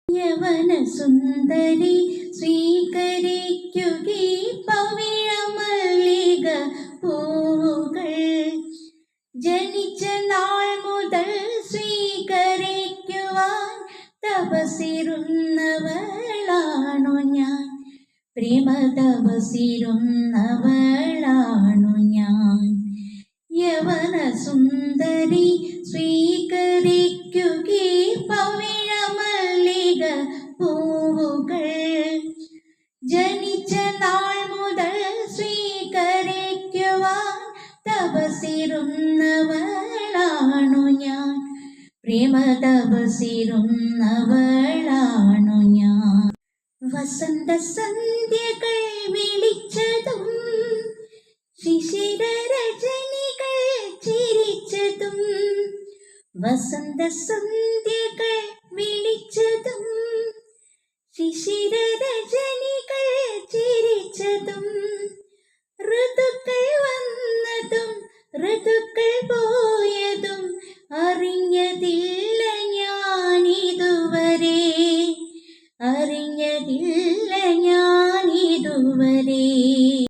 യവന സുന്ദരി സ്വീകരിക്കുകീ പവിഴമല്ലിക പൂവുകൾ. ജനിച്ച നാൾ മുതൽ സ്വീകരിക്കുവാൻ തപസിരുന്നവളാണു ഞാൻ, പ്രേമ തപസിരുന്നവളാണു ഞാൻ. യവന സുന്ദരി സ്വീകരിക്കുകീ പവിഴമല്ലിക പൂവുകൾ. ജനിച്ച നാൾ മുതൽ സ്വീകരിക്കുവാൻ തപസിരുന്നവളാണു ഞാൻ, പ്രേമ തപസിരുന്നവളാണു ഞാൻ. വസന്ത സന്ധ്യകൾ വിളിച്ചതും ശിശിര രജനികൾ ചിരിച്ചതും, വസന്ത സന്ധ്യകൾ വിളിച്ചതും ശിശിര രജനികൾ ചിരിച്ചതും, ഋതുക്കൾ വന്നതും ഋതുക്കൾ പോയതും അറിഞ്ഞതില്ല ഞാനിതുവരെ, അറിഞ്ഞതില്ല